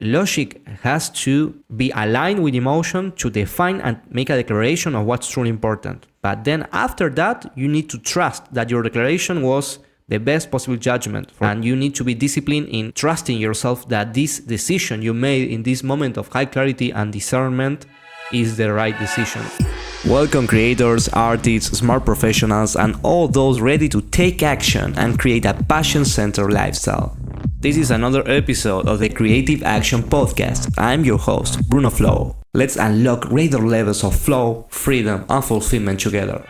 logic has to be aligned with emotion to define and make a declaration of what's truly important. But then after that, you need to trust that your declaration was the best possible judgment. And you need to be disciplined in trusting yourself that this decision you made in this moment of high clarity and discernment is the right decision. Welcome creators, artists, smart professionals, and all those ready to take action and create a passion-centered lifestyle. This is another episode of the Creative Action Podcast. I'm your host, Bruno Flow. Let's unlock greater levels of flow, freedom, and fulfillment together.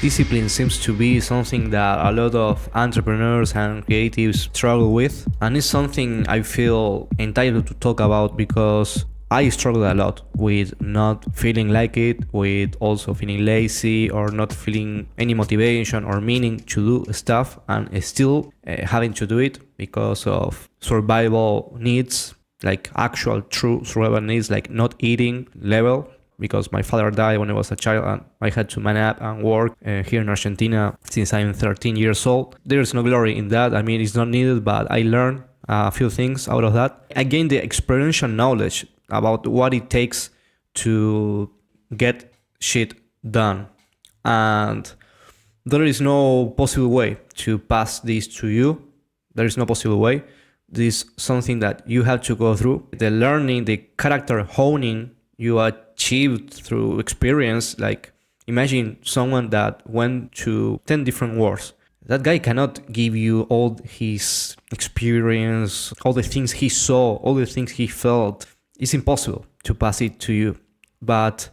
Discipline seems to be something that a lot of entrepreneurs and creatives struggle with, and it's something I feel entitled to talk about because I struggle a lot with not feeling like it, with also feeling lazy or not feeling any motivation or meaning to do stuff and still having to do it because of survival needs, like actual true survival needs, like not eating level. Because my father died when I was a child and I had to man up and work here in Argentina since I'm 13 years old. There is no glory in that. I mean, it's not needed, but I learned a few things out of that. I gained the experiential knowledge about what it takes to get shit done. And there is no possible way to pass this to you. There is no possible way. This is something that you have to go through. The learning, the character honing you achieved through experience. Like, imagine someone that went to 10 different wars. That guy cannot give you all his experience, all the things he saw, all the things he felt. It's impossible to pass it to you. But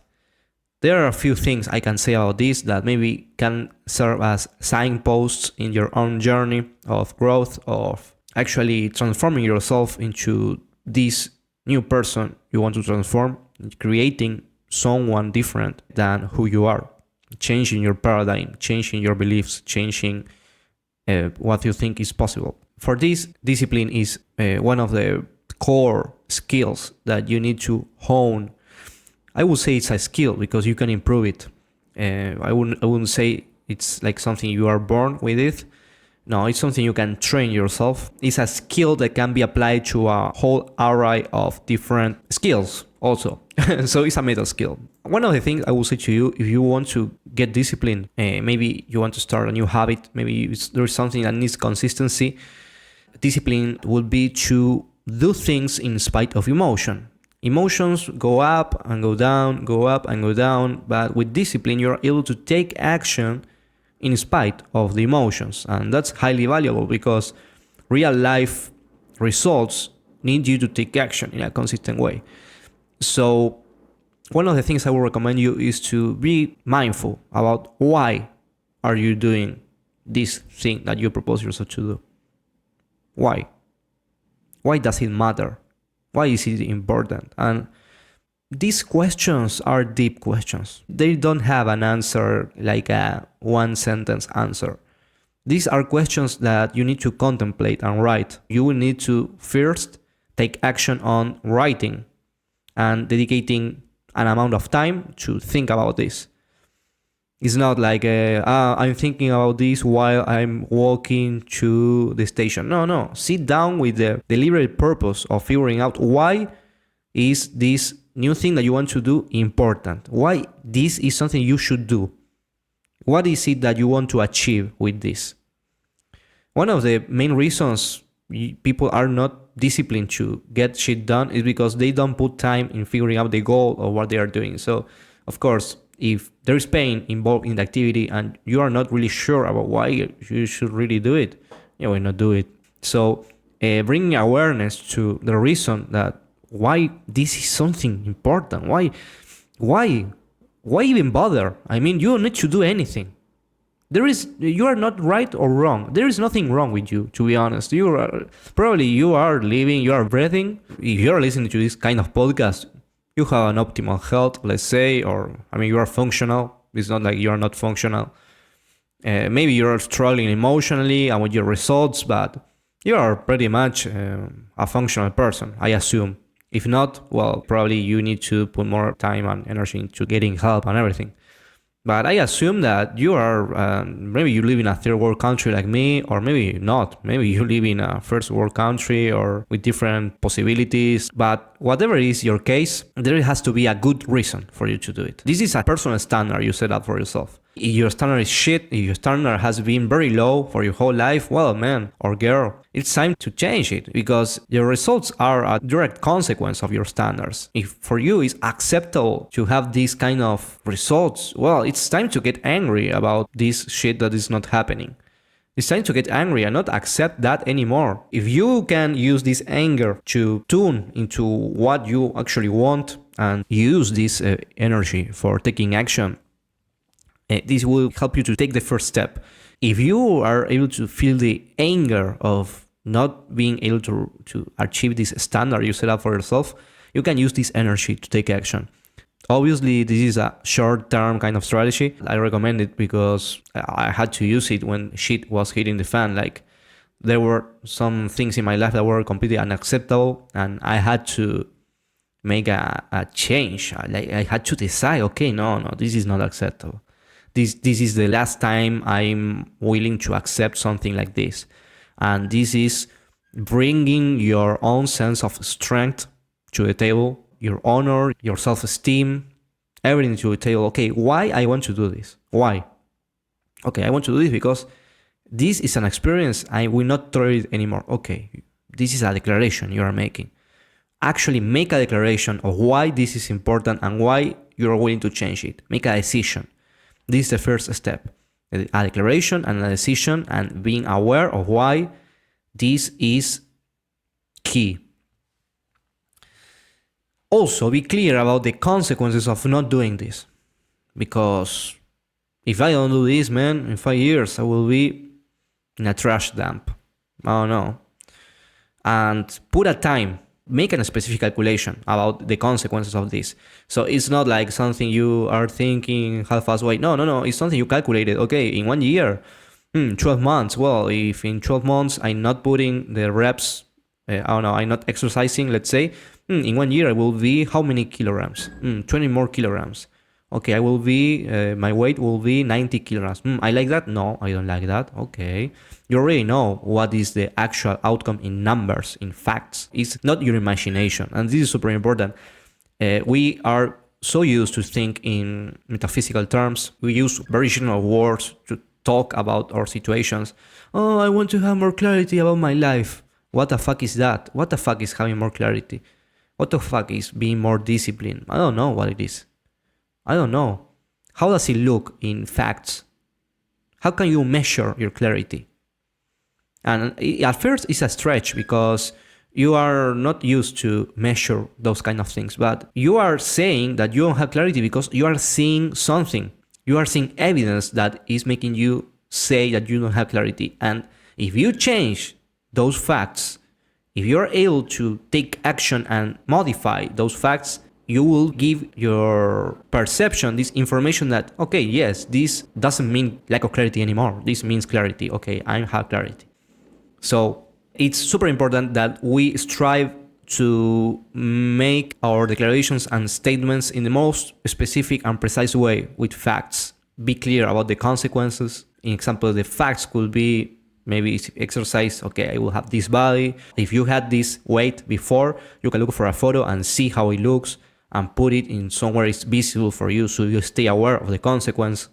there are a few things I can say about this that maybe can serve as signposts in your own journey of growth, of actually transforming yourself into this new person you want to transform, creating someone different than who you are, changing your paradigm, changing your beliefs, changing what you think is possible. For this, discipline is one of the core skills that you need to hone. I would say it's a skill because you can improve it. I wouldn't say it's like something you are born with it. No, it's something you can train yourself. It's a skill that can be applied to a whole array of different skills also. So it's a meta skill. One of the things I will say to you, if you want to get discipline, maybe you want to start a new habit, maybe there's something that needs consistency, discipline would be to do things in spite of emotion. Emotions go up and go down, go up and go down, but with discipline you're able to take action in spite of the emotions, and that's highly valuable because real life results need you to take action in a consistent way. So one of the things I would recommend you is to be mindful about why are you doing this thing that you propose yourself to do. Why does it matter? Why is it important? And these questions are deep questions. They don't have an answer like a one sentence answer. These are questions that you need to contemplate and write. You will need to first take action on writing and dedicating an amount of time to think about this. It's not like I'm thinking about this while I'm walking to the station. No. Sit down with the deliberate purpose of figuring out why is this new thing that you want to do important? Why this is something you should do? What is it that you want to achieve with this? One of the main reasons people are not disciplined to get shit done is because they don't put time in figuring out the goal of what they are doing. So, of course, if there is pain involved in the activity and you are not really sure about why you should really do it, you will not do it. So bringing awareness to the reason that why this is something important, why even bother? I mean, you don't need to do anything. You are not right or wrong. There is nothing wrong with you, to be honest. You are living, you are breathing. If you are listening to this kind of podcast, you have an optimal health, let's say, or you are functional. It's not like you are not functional. Maybe you are struggling emotionally and with your results, but you are pretty much a functional person, I assume. If not, well, probably you need to put more time and energy into getting help and everything. But I assume that you are, maybe you live in a third world country like me, or maybe not. Maybe you live in a first world country or with different possibilities. But whatever is your case, there has to be a good reason for you to do it. This is a personal standard you set up for yourself. If your standard is shit, if your standard has been very low for your whole life, well, man or girl, it's time to change it, because your results are a direct consequence of your standards. If for you it's acceptable to have these kind of results, well, it's time to get angry about this shit that is not happening. It's time to get angry and not accept that anymore. If you can use this anger to tune into what you actually want and use this energy for taking action, this will help you to take the first step. If you are able to feel the anger of not being able to achieve this standard you set up for yourself, you can use this energy to take action. Obviously, this is a short-term kind of strategy. I recommend it because I had to use it when shit was hitting the fan. Like, there were some things in my life that were completely unacceptable, and I had to make a change. I had to decide, okay, no, this is not acceptable. This is the last time I'm willing to accept something like this. And this is bringing your own sense of strength to the table, your honor, your self-esteem, everything to the table. Okay, why I want to do this? Why? Okay, I want to do this because this is an experience. I will not tolerate it anymore. Okay, this is a declaration you are making. Actually make a declaration of why this is important and why you are willing to change it. Make a decision. This is the first step. A declaration and a decision, and being aware of why this is key. Also, be clear about the consequences of not doing this. Because if I don't do this, man, in 5 years I will be in a trash dump. I don't know. And put a time. Make a specific calculation about the consequences of this. So it's not like something you are thinking half-assed. No. It's something you calculated. Okay, in 1 year, 12 months. Well, if in 12 months I'm not putting the reps, I'm not exercising, let's say, in 1 year I will be how many kilograms? 20 more kilograms. Okay, I will be, my weight will be 90 kilograms. I like that? No, I don't like that. Okay. You already know what is the actual outcome in numbers, in facts. It's not your imagination. And this is super important. We are so used to think in metaphysical terms. We use very general words to talk about our situations. Oh, I want to have more clarity about my life. What the fuck is that? What the fuck is having more clarity? What the fuck is being more disciplined? I don't know what it is. I don't know. How does it look in facts? How can you measure your clarity? And at first it's a stretch because you are not used to measure those kind of things, but you are saying that you don't have clarity because you are seeing something. You are seeing evidence that is making you say that you don't have clarity. And if you change those facts, if you're able to take action and modify those facts, you will give your perception this information that, okay, yes, this doesn't mean lack of clarity anymore. This means clarity. Okay, I have clarity. So it's super important that we strive to make our declarations and statements in the most specific and precise way with facts. Be clear about the consequences. In example, the facts could be maybe exercise. Okay, I will have this body. If you had this weight before, you can look for a photo and see how it looks and put it in somewhere it's visible for you so you stay aware of the consequence.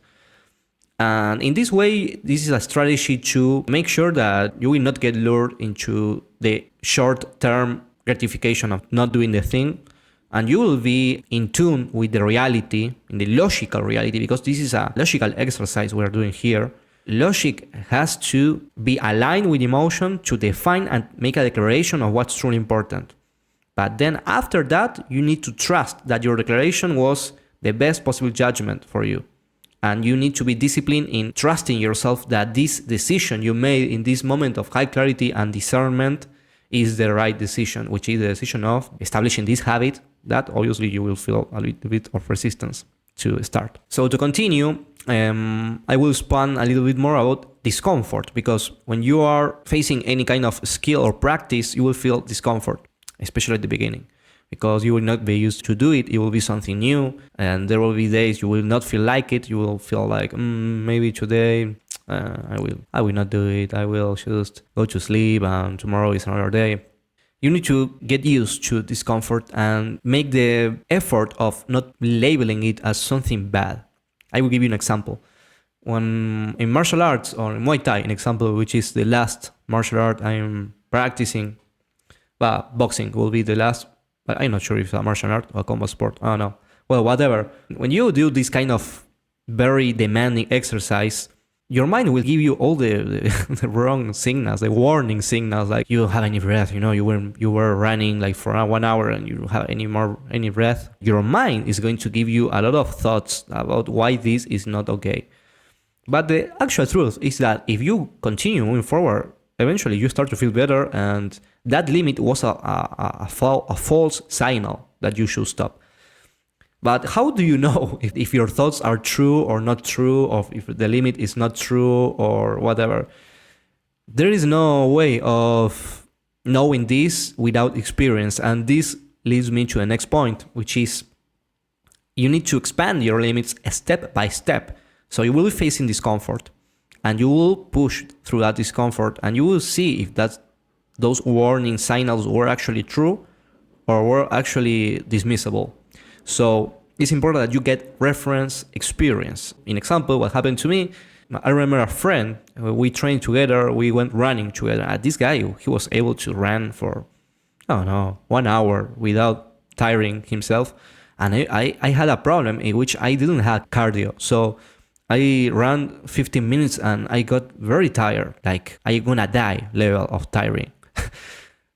And in this way, this is a strategy to make sure that you will not get lured into the short-term gratification of not doing the thing, and you will be in tune with the reality, in the logical reality, because this is a logical exercise we're doing here. Logic has to be aligned with emotion to define and make a declaration of what's truly important. But then after that, you need to trust that your declaration was the best possible judgment for you. And you need to be disciplined in trusting yourself that this decision you made in this moment of high clarity and discernment is the right decision, which is the decision of establishing this habit that obviously you will feel a little bit of resistance to start. So to continue, I will span a little bit more about discomfort, because when you are facing any kind of skill or practice, you will feel discomfort, especially at the beginning. because you will not be used to do it. It will be something new, and there will be days you will not feel like it. You will feel like maybe today I will not do it. I will just go to sleep, and tomorrow is another day. You need to get used to discomfort and make the effort of not labeling it as something bad. I will give you an example. When in martial arts or in Muay Thai, an example, which is the last martial art I'm practicing, but boxing will be the last, but I'm not sure if it's a martial art or a combat sport. I don't know. Well, whatever. When you do this kind of very demanding exercise, your mind will give you all the wrong signals, the warning signals, like you don't have any breath. You were running like for 1 hour and you don't have any breath. Your mind is going to give you a lot of thoughts about why this is not okay. But the actual truth is that if you continue moving forward, eventually you start to feel better, and that limit was a false signal that you should stop. But how do you know if your thoughts are true or not true, or if the limit is not true or whatever? There is no way of knowing this without experience. And this leads me to the next point, which is you need to expand your limits step by step. So you will be facing discomfort, and you will push through that discomfort, and you will see if those warning signals were actually true or were actually dismissible. So it's important that you get reference experience. In example, what happened to me, I remember a friend, we trained together, we went running together. And this guy, he was able to run for, I don't know, 1 hour without tiring himself. And I had a problem in which I didn't have cardio. So I ran 15 minutes and I got very tired, like I'm gonna die level of tiring.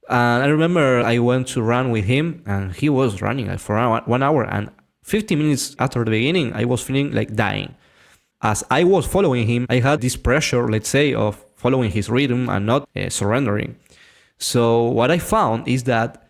And I remember I went to run with him, and he was running like for 1 hour, and 15 minutes after the beginning, I was feeling like dying. As I was following him, I had this pressure, let's say, of following his rhythm and not surrendering. So what I found is that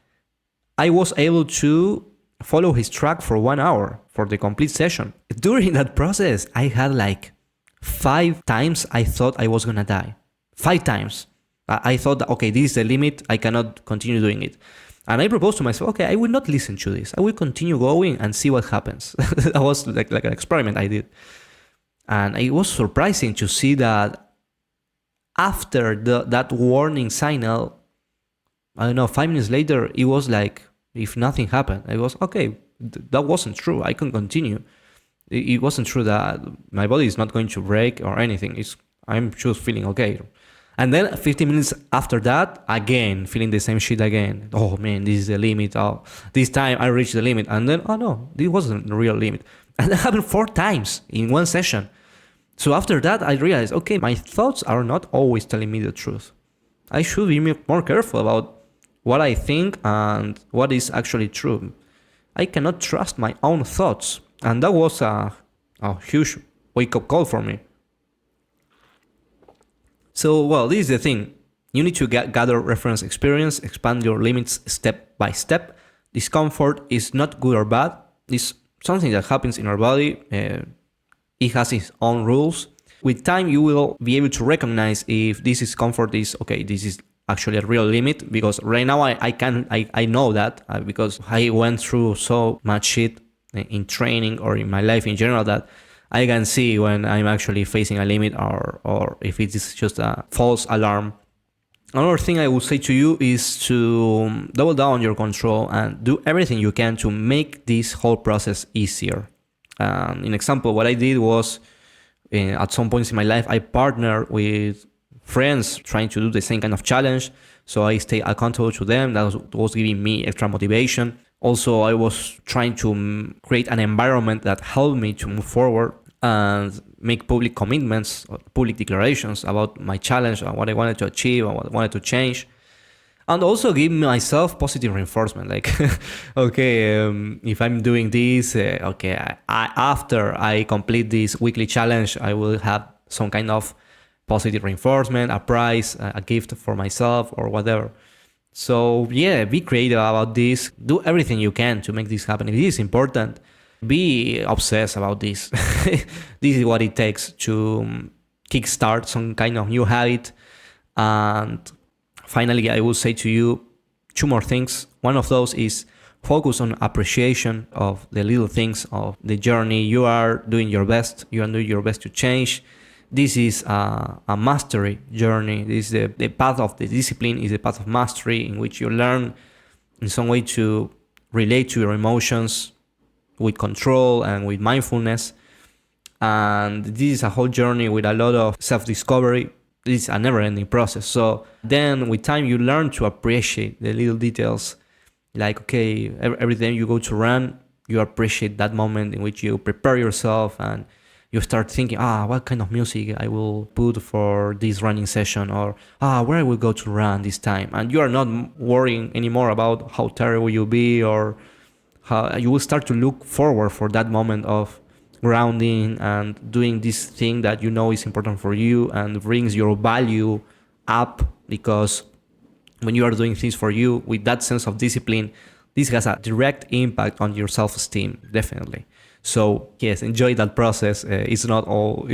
I was able to follow his track for 1 hour for the complete session. During that process, I had like 5 times I thought I was gonna die. 5 times. I thought that, okay, this is the limit, I cannot continue doing it. And I proposed to myself, okay, I will not listen to this. I will continue going and see what happens. That was like an experiment I did. And it was surprising to see that after that warning signal, I don't know, 5 minutes later, it was like if nothing happened. I was, okay, that wasn't true. I can continue. It wasn't true that my body is not going to break or anything. I'm just feeling okay. And then 15 minutes after that, again, feeling the same shit again. Oh man, this is the limit. Oh, this time I reached the limit. And then, oh no, this wasn't the real limit. And that happened 4 times in one session. So after that, I realized, okay, my thoughts are not always telling me the truth. I should be more careful about what I think and what is actually true. I cannot trust my own thoughts. And that was a huge wake-up call for me. So, well, this is the thing. You need to gather reference experience, expand your limits step by step. Discomfort is not good or bad. It's something that happens in our body. It has its own rules. With time, you will be able to recognize if this discomfort is, okay, this is actually a real limit, because right now I know that because I went through so much shit in training or in my life in general that I can see when I'm actually facing a limit or if it is just a false alarm. Another thing I would say to you is to double down on your control and do everything you can to make this whole process easier. An example, what I did was at some points in my life, I partnered with friends trying to do the same kind of challenge. So I stay accountable to them. That was giving me extra motivation. Also, I was trying to create an environment that helped me to move forward and make public commitments, public declarations about my challenge and what I wanted to achieve and what I wanted to change. And also give myself positive reinforcement. Like, okay, if I'm doing this, after I complete this weekly challenge, I will have some kind of positive reinforcement, a prize, a gift for myself or whatever. So yeah, be creative about this. Do everything you can to make this happen. It is important. Be obsessed about this. This is what it takes to kickstart some kind of new habit. And finally, I will say to you 2 more things. One of those is Focus on appreciation of the little things of the journey. You are doing your best. You are doing your best to change. This is a mastery journey. This is the path of the discipline is the path of mastery, in which you learn in some way to relate to your emotions with control and with mindfulness. And this is a whole journey with a lot of self-discovery. This is a never-ending process. So then with time, you learn to appreciate the little details. Like, okay, every time you go to run, you appreciate that moment in which you prepare yourself and you start thinking, what kind of music I will put for this running session, or where I will go to run this time. And you are not worrying anymore about how tired will you be, or how you will start to look forward for that moment of grounding and doing this thing that you know is important for you and brings your value up. Because when you are doing things for you with that sense of discipline, this has a direct impact on your self-esteem, definitely. So yes, enjoy that process. It's not all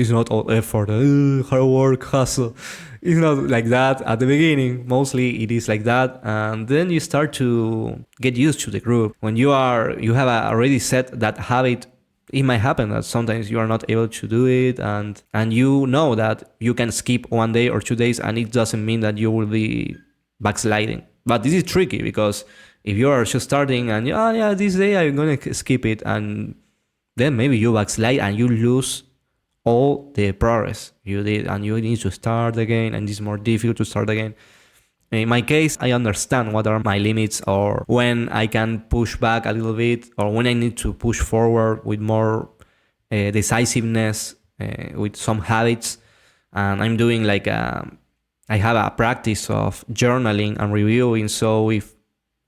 effort, hard work, hustle. It's not like that at the beginning. Mostly it is like that, and then you start to get used to the group. When you have already set that habit, it might happen that sometimes you are not able to do it, and you know that you can skip 1 day or 2 days, and it doesn't mean that you will be backsliding. But this is tricky, because if you are just starting and this day I'm gonna skip it, and then maybe you backslide and you lose all the progress you did, and you need to start again, and it's more difficult to start again. In my case, I understand what are my limits, or when I can push back a little bit, or when I need to push forward with more decisiveness with some habits. And I'm doing like I have a practice of journaling and reviewing. So if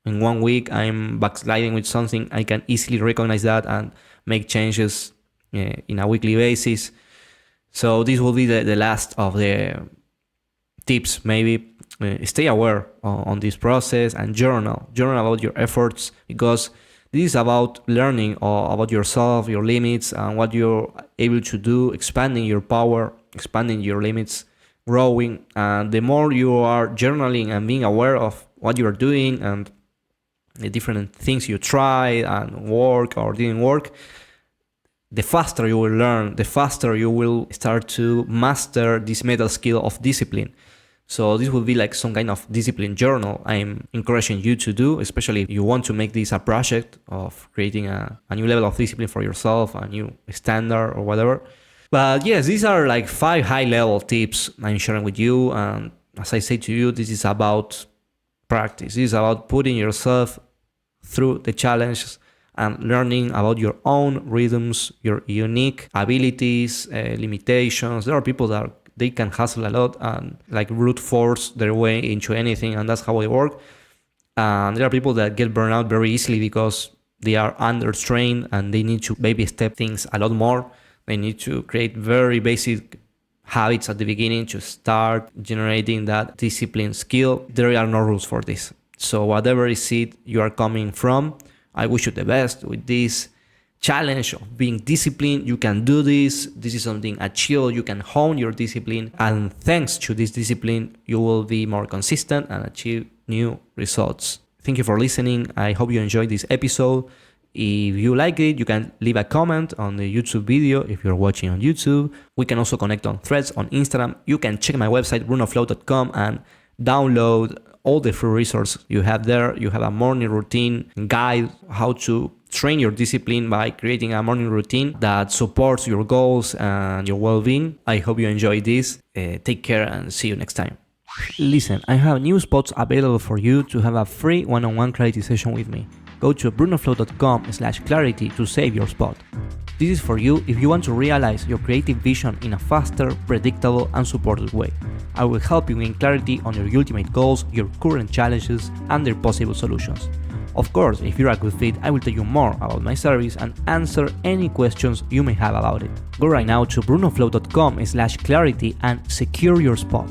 in 1 week I'm backsliding with something, I can easily recognize that and make changes in a weekly basis. So this will be the last of the tips. Maybe stay aware on this process and journal about your efforts, because this is about learning about yourself, your limits, and what you're able to do, expanding your power, expanding your limits, growing. And the more you are journaling and being aware of what you're doing and the different things you tried and work or didn't work, the faster you will learn, the faster you will start to master this meta skill of discipline. So this will be like some kind of discipline journal I'm encouraging you to do, especially if you want to make this a project of creating a new level of discipline for yourself, a new standard or whatever. But yes, these are like 5 high-level tips I'm sharing with you. And as I say to you, this is about practice. This is about putting yourself through the challenges and learning about your own rhythms, your unique abilities, limitations. There are people that they can hustle a lot and like brute force their way into anything, and that's how they work. And there are people that get burned out very easily because they are undertrained and they need to baby step things a lot more. They need to create very basic habits at the beginning to start generating that discipline skill. There are no rules for this. So whatever is it you are coming from, I wish you the best with this challenge of being disciplined. You can do this. This is something achievable. You can hone your discipline. And thanks to this discipline, you will be more consistent and achieve new results. Thank you for listening. I hope you enjoyed this episode. If you like it, you can leave a comment on the YouTube video if you're watching on YouTube. We can also connect on Threads on Instagram. You can check my website, brunoflow.com, and download all the free resources you have there. You have a morning routine guide, how to train your discipline by creating a morning routine that supports your goals and your well-being. I hope you enjoy this. Take care and see you next time. Listen, I have new spots available for you to have a free one-on-one clarity session with me. Go to brunoflow.com/clarity to save your spot. This is for you if you want to realize your creative vision in a faster, predictable, and supported way. I will help you gain clarity on your ultimate goals, your current challenges, and their possible solutions. Of course, if you're a good fit, I will tell you more about my service and answer any questions you may have about it. Go right now to brunoflow.com/clarity and secure your spot.